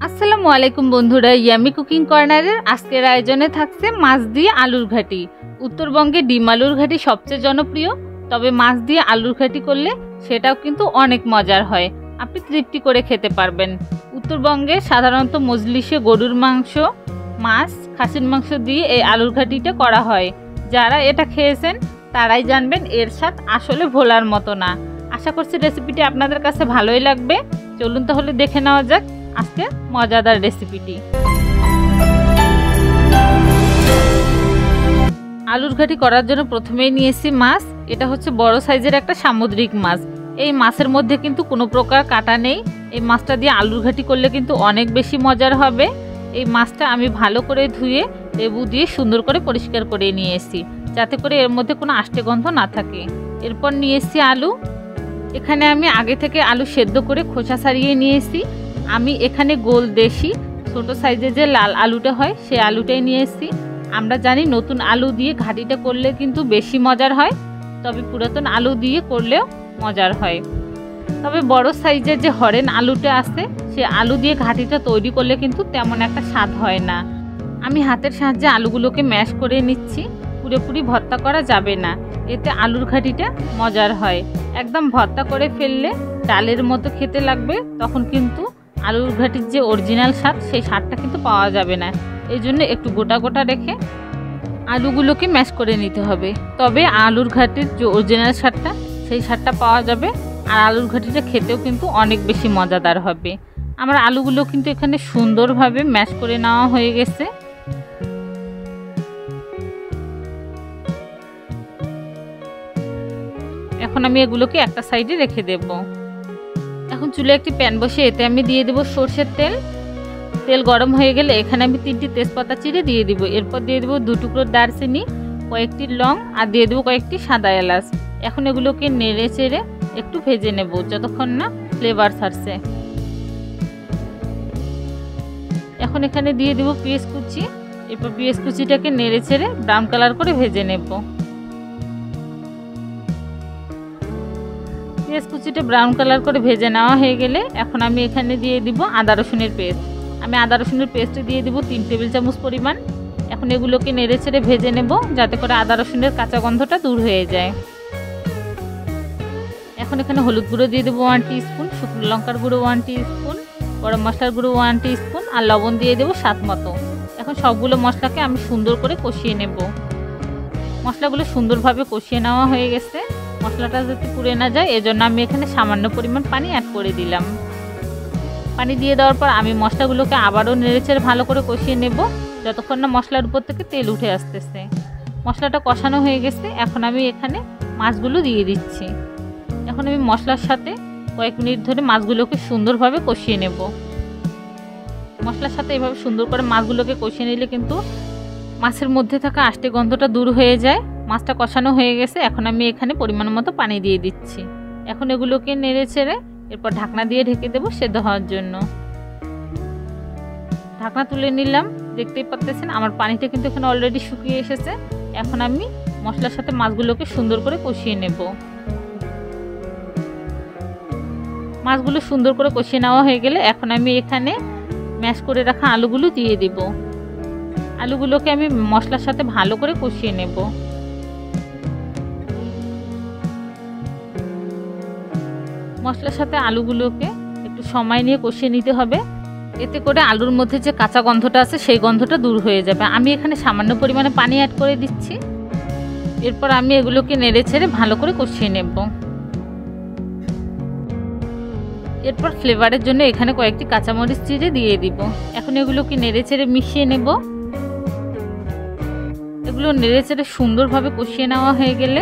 আসসালামু আলাইকুম বন্ধুরা, ইয়ামি কুকিং কর্নারের আজকের আয়োজনে থাকছে মাছ দিয়ে আলুর ঘাটি। উত্তরবঙ্গে ডিম আলুর ঘাটি সবচেয়ে জনপ্রিয়, তবে মাছ দিয়ে আলুর ঘাটি করলে সেটাও কিন্তু অনেক মজার হয়। আপনি তৃপ্তি করে খেতে পারবেন। উত্তরবঙ্গে সাধারণত মজলিসে গরুর মাংস, মাছ, খাসির মাংস দিয়ে এই আলুর ঘাটিটা করা হয়। যারা এটা খেয়েছেন তারাই জানবেন এর স্বাদ আসলে ভোলার মতো না। আশা করছি রেসিপিটি আপনাদের কাছে ভালোই লাগবে। চলুন তাহলে দেখে নেওয়া যাক আজকে মজাদার রেসিপিটি। আলুর ঘাটি করার জন্য প্রথমেই নিয়েছি মাছ। এটা হচ্ছে বড় সাইজের একটা সামুদ্রিক মাছ। এই মাছের মধ্যে কিন্তু কোনো প্রকার কাটা নেই। এই মাছটা দিয়ে আলুর ঘাটি করলে কিন্তু অনেক বেশি মজার হবে। এই মাছটা আমি ভালো করে ধুয়ে লেবু দিয়ে সুন্দর করে পরিষ্কার করে নিয়েছি, যাতে করে এর মধ্যে কোনো আষ্টে গন্ধ না থাকে। এরপর নিয়েছি আলু। এখানে আমি আগে থেকে আলু সেদ্ধ করে খোসা ছাড়িয়ে নিয়েছি। আমি এখানে গোল দেশি ছোট সাইজের যে লাল আলুটা হয় সেই আলুটাই নিয়েছি। আমরা জানি নতুন আলু দিয়ে ঘাটিটা করলে কিন্তু বেশি মজার হয়, তবে পুরাতন আলু দিয়ে করলেও মজার হয়। তবে বড় সাইজের যে হরেন আলুটা আছে সে আলু দিয়ে ঘাটিটা তৈরি করলে কিন্তু তেমন একটা স্বাদ হয় না। আমি হাতের সাহায্যে আলুগুলোকে ম্যাশ করে নিচ্ছি। পুরোপুরি ভর্তা করা যাবে না, এতে আলুর ঘাটিটা মজার হয়। একদম ভর্তা করে ফেললে ডালের মতো খেতে লাগবে, তখন কিন্তু আলুর ঘাটির যে অরিজিনাল স্বাদ সেই স্বাদটা কিন্তু পাওয়া যাবে না। এই জন্য একটু গোটা গোটা রেখে আলুগুলোকে ম্যাশ করে নিতে হবে, তবে আলুর ঘাটির যে অরিজিনাল স্বাদটা সেই স্বাদটা পাওয়া যাবে। আর আলুর ঘাটিটা খেতেও কিন্তু অনেক বেশি মজাদার হবে। আমার আলুগুলো কিন্তু এখানে সুন্দরভাবে ম্যাশ করে নেওয়া হয়ে গেছে। এখন আমি এগুলোকে একটা সাইডে রেখে দেব। এখন চুলে একটি প্যান বসে এতে আমি দিয়ে দেব সরষের তেল। তেল গরম হয়ে গেলে এখানে আমি 3টি তেজপাতা চিড়ে দিয়ে দিব। এরপর দিয়ে দেবো 2 টুকরো দারচিনি, কয়েকটি লং আর দিয়ে দেবো কয়েকটি সাদা এলাচ। এখন এগুলোকে নেড়ে চেড়ে একটু ভেজে নেব যতক্ষণ না ফ্লেভার ছাড়ছে। এখন এখানে দিয়ে দেবো পেঁয়াজ কুচি। এরপর পেঁয়াজ কুচিটাকে নেড়ে চেড়ে ব্রাউন কালার করে ভেজে নেব। পেঁয়াজ কুচিটা ব্রাউন কালার করে ভেজে নেওয়া হয়ে গেলে এখন আমি এখানে দিয়ে দিব আদা রসুনের পেস্ট। আমি আদা রসুনের পেস্ট দিয়ে দিব 3 টেবিল চামচ পরিমাণ। এখন এগুলোকে নেড়ে চেড়ে ভেজে নেব যাতে করে আদা রসুনের কাঁচা গন্ধটা দূর হয়ে যায়। এখন এখানে হলুদ গুঁড়ো দিয়ে দেবো 1 টিস্পুন, শুকনো লঙ্কার গুঁড়ো 1 টিস্পুন, গরম মশলার গুঁড়ো 1 টিস্পুন আর লবণ দিয়ে দেবো স্বাদ মতো। এখন সবগুলো মশলাকে আমি সুন্দর করে কষিয়ে নেব। মশলাগুলো সুন্দরভাবে কষিয়ে নেওয়া হয়ে গেছে। মশলাটা যাতে পুড়ে না যায় এজন্য আমি এখানে সামান্য পরিমাণ পানি অ্যাড করে দিলাম। পানি দিয়ে দেওয়ার পর আমি মশলাগুলোকে আবারও নেড়েচেড়ে ভালো করে কষিয়ে নেব যতক্ষণ না মশলার উপর থেকে তেল উঠে আসতেছে। মশলাটা কষানো হয়ে গেছে। এখন আমি এখানে মাছগুলো দিয়ে দিচ্ছি। এখন আমি মশলার সাথে কয়েক মিনিট ধরে মাছগুলোকে সুন্দরভাবে কষিয়ে নেব। মশলার সাথে এভাবে সুন্দর করে মাছগুলোকে কষিয়ে নিলে কিন্তু মাছের মধ্যে থাকা আষ্টে গন্ধটা দূর হয়ে যায়। মাছটা কষানো হয়ে গেছে। এখন আমি এখানে পরিমাণ মতো পানি দিয়ে দিচ্ছি। এখন এগুলোকে নেড়ে ছেড়ে এরপর ঢাকনা দিয়ে ঢেকে দেবো সেদ্ধ হওয়ার জন্য। ঢাকনা তুলে নিলাম। দেখতেই পাচ্ছেন আমার পানিটা কিন্তু এখানে অলরেডি শুকিয়ে এসেছে। এখন আমি মশলার সাথে মাছগুলোকে সুন্দর করে কষিয়ে নেব। মাছগুলো সুন্দর করে কষিয়ে নেওয়া হয়ে গেলে এখন আমি এখানে ম্যাশ করে রাখা আলুগুলো দিয়ে দিব। আলুগুলোকে আমি মশলার সাথে ভালো করে কষিয়ে নেব। মশলার সাথে আলুগুলোকে একটু সময় নিয়ে কষিয়ে নিতে হবে, এতে করে আলুর মধ্যে যে কাঁচা গন্ধটা আছে সেই গন্ধটা দূর হয়ে যাবে। আমি এখানে সামান্য পরিমাণে পানি অ্যাড করে দিচ্ছি। এরপর আমি এগুলোকে নেড়ে ছেড়ে ভালো করে কষিয়ে নেব। এরপর ফ্লেভারের জন্য এখানে কয়েকটি কাঁচামরিচ চিড়ে দিয়ে দিব। এখন এগুলোকে নেড়ে ছেড়ে মিশিয়ে নেব। এগুলো নেড়ে চেড়ে সুন্দরভাবে কষিয়ে নেওয়া হয়ে গেলে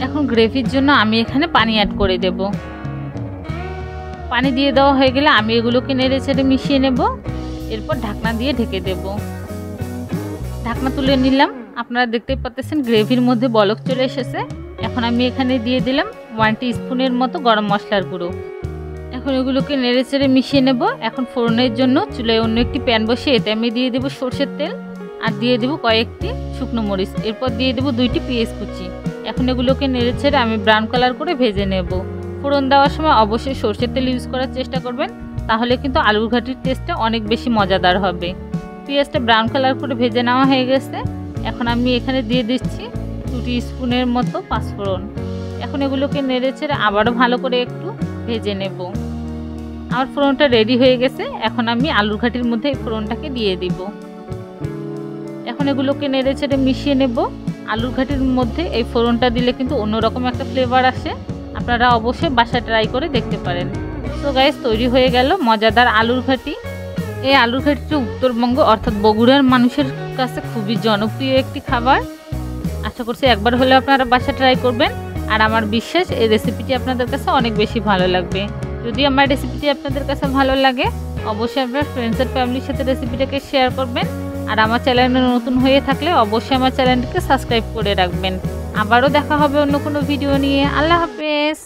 এখন গ্রেভির জন্য আমি এখানে পানি অ্যাড করে দেব। পানি দিয়ে দেওয়া হয়ে গেলে আমি এগুলোকে নেড়ে চেড়ে মিশিয়ে নেব। এরপর ঢাকনা দিয়ে ঢেকে দেব। ঢাকনা তুলে নিলাম। আপনারা দেখতেই পাচ্ছেন গ্রেভির মধ্যে বলক চলে এসেছে। এখন আমি এখানে দিয়ে দিলাম 1 টিস্পুনের মতো গরম মশলার গুঁড়ো। এখন এগুলোকে নেড়ে চেড়ে মিশিয়ে নেব। এখন ফোড়নের জন্য চুলায় অন্য একটি প্যান বসিয়ে এতে আমি দিয়ে দেবো সরষের তেল আর দিয়ে দেবো কয়েকটি শুকনো মরিচ। এরপর দিয়ে দেবো 2টি পেঁয়াজ কুচি। এখন এগুলোকে নেড়ে ছেড়ে আমি ব্রাউন কালার করে ভেজে নেব। ফোড়ন দেওয়ার সময় অবশ্যই সরষের তেল ইউজ করার চেষ্টা করবেন, তাহলে কিন্তু আলুর ঘাটির টেস্টটা অনেক বেশি মজাদার হবে। পেঁয়াজটা ব্রাউন কালার করে ভেজে নেওয়া হয়ে গেছে। এখন আমি এখানে দিয়ে দিচ্ছি 2 টিস্পুনের মতো পাঁচফোড়ন। এখন এগুলোকে নেড়েচেড়ে আবারও ভালো করে একটু ভেজে নেব। আমার ফোড়নটা রেডি হয়ে গেছে। এখন আমি আলুর ঘাটির মধ্যে এই ফোড়নটাকে দিয়ে দিব। এখন এগুলোকে নেড়েচেড়ে মিশিয়ে নেব। আলুর ঘাটির মধ্যে এই ফোড়নটা দিলে কিন্তু অন্যরকম একটা ফ্লেভার আসে। আপনারা অবশ্যই বাসায় ট্রাই করে দেখতে পারেন। সো গাইস, তৈরি হয়ে গেল মজাদার আলুর ঘাটি। এই আলুর ঘাটিটা উত্তরবঙ্গ অর্থাৎ বগুড়ার মানুষের কাছে খুবই জনপ্রিয় একটি খাবার। আশা করছি একবার হলে আপনারা বাসায় ট্রাই করবেন। আর আমার বিশ্বাস এই রেসিপিটি আপনাদের কাছে অনেক বেশি ভালো লাগবে। যদি আমার রেসিপিটি আপনাদের কাছে ভালো লাগে অবশ্যই আপনার ফ্রেন্ডস আর ফ্যামিলির সাথে রেসিপিটাকে শেয়ার করবেন। আর আমার চ্যানেলে নতুন হয়ে থাকলে অবশ্যই আমার চ্যানেলটিকে সাবস্ক্রাইব করে রাখবেন। আবারও দেখা হবে অন্য কোনো ভিডিও নিয়ে। আল্লাহ হাফেজ।